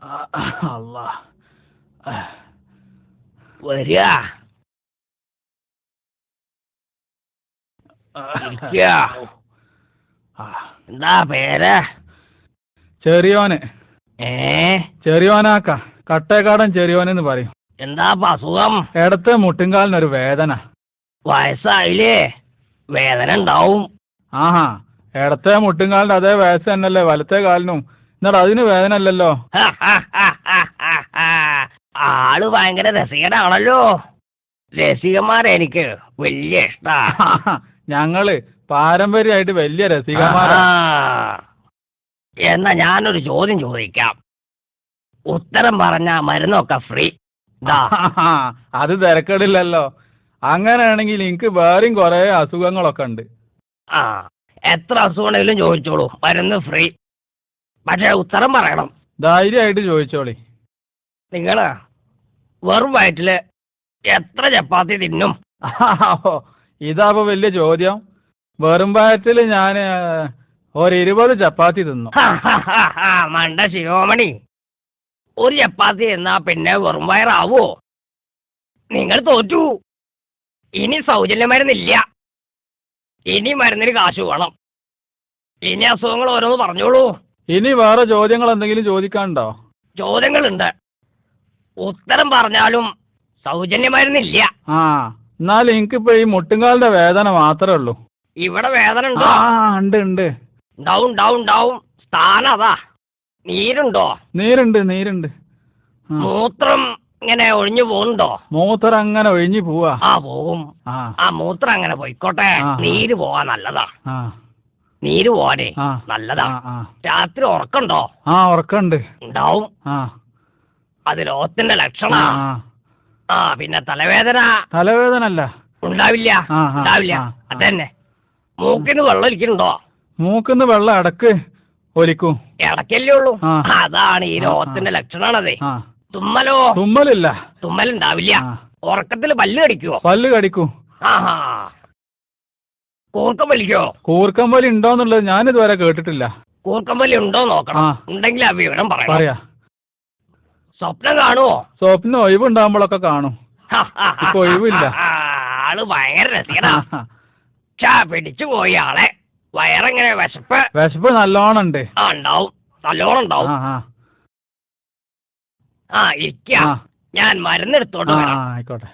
അല്ലാ വരിക എന്താ പേര്? ചെറിയോന്. ചെറിയോനാക്ക, കട്ടേക്കാടൻ ചെറിയോനെന്ന് പറയും. എന്താ അസുഖം? ഇടത്തെ മുട്ടുംകാലിനൊരു വേദന. വയസ്സായില്ലേ, വേദന ഉണ്ടാവും. ആഹാ, ഇടത്തെ മുട്ടുംകാലിന്റെ അതേ വയസ്സ് തന്നെയല്ലേ വലത്തെ കാലിനും, എന്നിട്ട് അതിന് വേദന അല്ലല്ലോ. ആള് ഭയങ്കര രസികനാണല്ലോ. രസികന്മാരെ എനിക്ക് വലിയ ഇഷ്ടാ. ഞങ്ങള് പാരമ്പര്യമായിട്ട് വലിയ രസികന്മാരാ. എന്നാ ഞാനൊരു ചോദ്യം ചോദിക്കാം, ഉത്തരം പറഞ്ഞ മരുന്നൊക്കെ ഫ്രീ. അത് തിരക്കേടില്ലല്ലോ. അങ്ങനെയാണെങ്കിൽ എനിക്ക് വേറെയും കുറെ അസുഖങ്ങളൊക്കെ ഉണ്ട്. എത്ര അസുഖമാണെങ്കിലും ചോദിച്ചോളൂ, മരുന്ന് ഫ്രീ. പക്ഷേ ഉത്തരം പറയണം. ധൈര്യമായിട്ട് ചോദിച്ചോളി. നിങ്ങള് വെറും വയറ്റില് എത്ര ചപ്പാത്തി തിന്നും? ഇതാപ്പോ വലിയ ചോദ്യം. വെറും വയറ്റില് ഞാൻ ഒരു 20 ചപ്പാത്തി തിന്നു. മണ്ട ശിരോമണി, ഒരു ചപ്പാത്തി എന്നാ പിന്നെ വെറും വയറാവോ? നിങ്ങൾ തോറ്റു. ഇനി സൗജന്യ മരുന്നില്ല. ഇനി മരുന്നിന് കാശ് വേണം. ഇനി അസുഖങ്ങൾ ഓരോന്ന് പറഞ്ഞോളൂ. ഇനി വേറെ ചോദ്യങ്ങൾ എന്തെങ്കിലും ചോദിക്കാനുണ്ടോ? ചോദ്യങ്ങളുണ്ട്. ഉത്തരം പറഞ്ഞാലും സൗജന്യ മരുന്നില്ല. എന്നാലും എനിക്കിപ്പോ ഈ മുട്ടുംകാലിന്റെ വേദന മാത്രമേ ഉള്ളൂ. ഇവിടെ വേദന ഉണ്ടോ? ഉണ്ട്. ഉണ്ടാവും. സ്ഥാനം അതാ. നീരുണ്ടോ? നീരുണ്ട്. മൂത്രം ഇങ്ങനെ ഒഴിഞ്ഞു പോകുന്നുണ്ടോ? മൂത്രം അങ്ങനെ ഒഴിഞ്ഞു പോവാ. പോകും. മൂത്രം അങ്ങനെ പോയിക്കോട്ടെ. നീര് പോവാ നല്ലതാ. നീര് പോവാനേ നല്ലതാ. രാത്രി ഉറക്കണ്ടോ? ഉറക്കണ്ട്. ഉണ്ടാവും. അത് രോഗത്തിന്റെ ലക്ഷണാ. പിന്നെ തലവേദന അല്ല. ഉണ്ടാവില്ല. അതന്നെ. മൂക്കിന് വെള്ളം ഒലിക്കുന്നുണ്ടോ? മൂക്കിന്ന് വെള്ളം ഇടക്ക് ഒലിക്കും. ഇടക്കല്ലേ ഉള്ളൂ. അതാണ് ഈ രോഗത്തിന്റെ ലക്ഷണാണതേ. തുമ്മലോ? തുമ്മലില്ല. തുമ്മലുണ്ടാവില്ല. ഉറക്കത്തിൽ പല്ല് കടിക്കുവോ? പല്ല് കടിക്കും. കൂർക്കം വലിക്കോ? കൂർക്കം വലി ഉണ്ടോന്നുള്ളത് ഞാനിതുവരെ കേട്ടിട്ടില്ല. കൂർക്കം വലി ഉണ്ടോ നോക്കണം. ഉണ്ടെങ്കിൽ ആ വിവരം പറയാ. സ്വപ്നം കാണുവോ? സ്വപ്നം ഒഴിവുണ്ടാകുമ്പോഴൊക്കെ കാണും. ഇപ്പൊ ഒഴിവില്ല. ആള് ഭയങ്കര രസികനാ. പിടിച്ചു പോയി ആളെ. വയറെങ്ങനെ? വിശപ്പ് നല്ലോണം ഉണ്ട്. ഉണ്ടാവും, നല്ലോണം ഉണ്ടാവും. ഇരിക്ക, ഞാൻ മരുന്നെടുത്തോട്ട് വരാം. ആയിക്കോട്ടെ.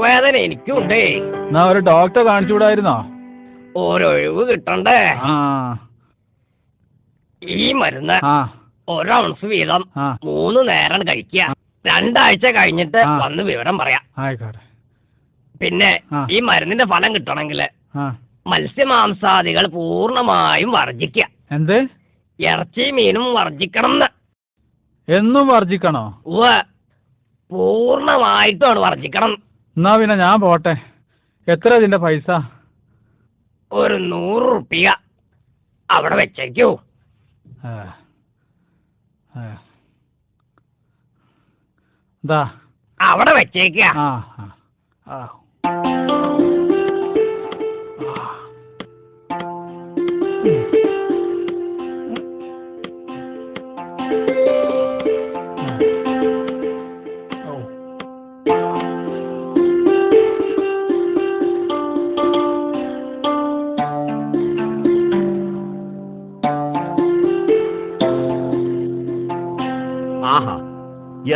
വേദന എനിക്കുണ്ടേ. എന്നാ ഒരു ഡോക്ടറെ കാണിച്ചുകൂടായിരുന്നോ? ഒരൊഴിവ് കിട്ടണ്ടേ? ഈ മരുന്ന് 1 ഔൺസ് വീതം 3 നേരം കഴിക്കുക. 2 ആഴ്ച കഴിഞ്ഞിട്ട് വന്ന് വിവരം പറയാം. പിന്നെ ഈ മരുന്നിന്റെ ഫലം കിട്ടണമെങ്കിൽ മത്സ്യമാംസാദികൾ പൂർണ്ണമായും വർജിക്കുക. എന്ത്? ഇറച്ചി മീനും വർജിക്കണം. എന്നും വർജിക്കണോ? പൂർണ്ണമായിട്ടാണ് വർജിക്കണം. എന്നാ പിന്നെ ഞാൻ പോട്ടെ. എത്ര ഇതിന്റെ പൈസ? ഒരു 100 റുപ്യ അവിടെ വെച്ചേക്കൂ. അവിടെ വെച്ചേക്ക.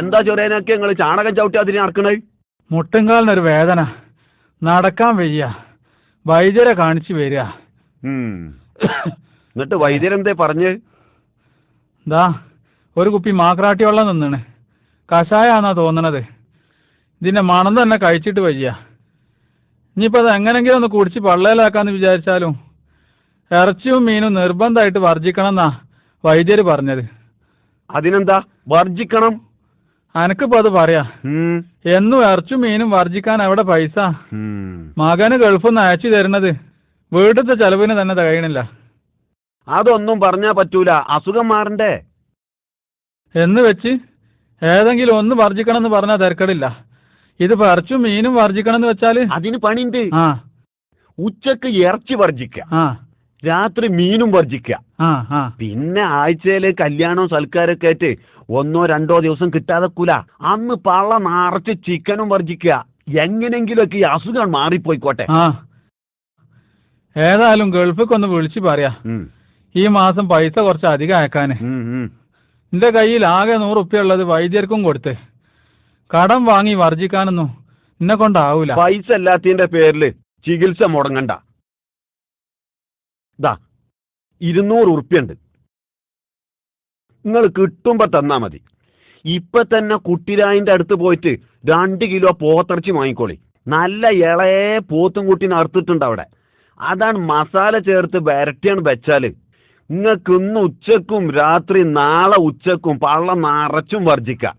എന്താ ചൊരേനൊക്കെ നിങ്ങൾ ചാണകം ചവിട്ടി അതിന് നടക്കണേ? മുട്ടുംകാലിനൊരു വേദന, നടക്കാൻ വയ്യ, വൈദ്യരെ കാണിച്ചു വരിക. എന്നിട്ട് വൈദ്യരെന്തേ പറഞ്ഞ്? ഒരു കുപ്പി മാക്രാട്ടി വെള്ളം നിന്നാണ്. കഷായാന്നാ തോന്നണത്. ഇതിന്റെ മണം തന്നെ കഴിച്ചിട്ട് വയ്യ. ഇനിയിപ്പോൾ അത് എങ്ങനെങ്കിലും ഒന്ന് കുടിച്ച് പള്ളയിലാക്കാന്ന് വിചാരിച്ചാലും ഇറച്ചിയും മീനും നിർബന്ധമായിട്ട് വർജിക്കണം എന്നാ വൈദ്യര് പറഞ്ഞത്. അതിനെന്താ വർജിക്കണം. അനക്കിപ്പോ അത് പറയാ. എന്നും ഇറച്ചും മീനും വർജിക്കാൻ എവിടെ പൈസ? മകന് ഗൾഫിൽ നിന്ന് അയച്ചു തരുന്നത് വീട്ടിലത്തെ ചെലവിന് തന്നെ തികയണില്ല. അതൊന്നും പറഞ്ഞാ പറ്റൂല, അസുഖം മാറണ്ടേ. എന്ന് വെച്ച് ഏതെങ്കിലും ഒന്ന് വർജിക്കണം എന്ന് പറഞ്ഞാൽ തിരക്കടില്ല. ഇതിപ്പോ ഇറച്ചും മീനും വർജിക്കണം എന്ന് വെച്ചാല് അതിന് പണിയുണ്ട്. ഉച്ചക്ക് ഇറച്ചി വർജിക്കുക, രാത്രി മീനും വർജിക്കുക, പിന്നെ ആഴ്ചയില് കല്യാണവും സൽക്കാരൊക്കെ ആയിട്ട് 1-2 ദിവസം കിട്ടാതെക്കൂല, അന്ന് പള്ള നിറച്ച് ചിക്കനും വർജിക്കുക. എങ്ങനെങ്കിലുമൊക്കെ ഈ അസുഖം മാറിപ്പോയിക്കോട്ടെ. ഏതായാലും ഗൾഫിലേക്ക് ഒന്ന് വിളിച്ചു പറയാ, ഈ മാസം പൈസ കുറച്ച് അധികം അയക്കാന്. എന്റെ കയ്യിൽ ആകെ 100 ഉറുപ്പ്യ ഉള്ളത് വൈദ്യർക്കും കൊടുത്ത്. കടം വാങ്ങി വർജിക്കാനൊന്നും എന്നെ കൊണ്ടാവൂല. പൈസ ഇല്ലാത്തതിന്റെ പേരില് ചികിത്സ മുടങ്ങണ്ട. 200 ഉറുപ്പ്യ ഉണ്ട്, നിങ്ങൾ കിട്ടുമ്പോ തന്നാ മതി. ഇപ്പൊ തന്നെ കുട്ടിരായിന്റെ അടുത്ത് പോയിട്ട് 2 കിലോ പോത്തിറച്ചി വാങ്ങിക്കോളി. നല്ല ഇളയെ പോത്തും കുട്ടീനെ അറുത്തിട്ടുണ്ട് അവിടെ. അതാണ് മസാല ചേർത്ത് വരട്ടിയാണ് വെച്ചാല് നിങ്ങൾക്ക് ഇന്ന് ഉച്ചക്കും രാത്രി നാളെ ഉച്ചക്കും പള്ള നിറച്ചും വർജിക്കാം.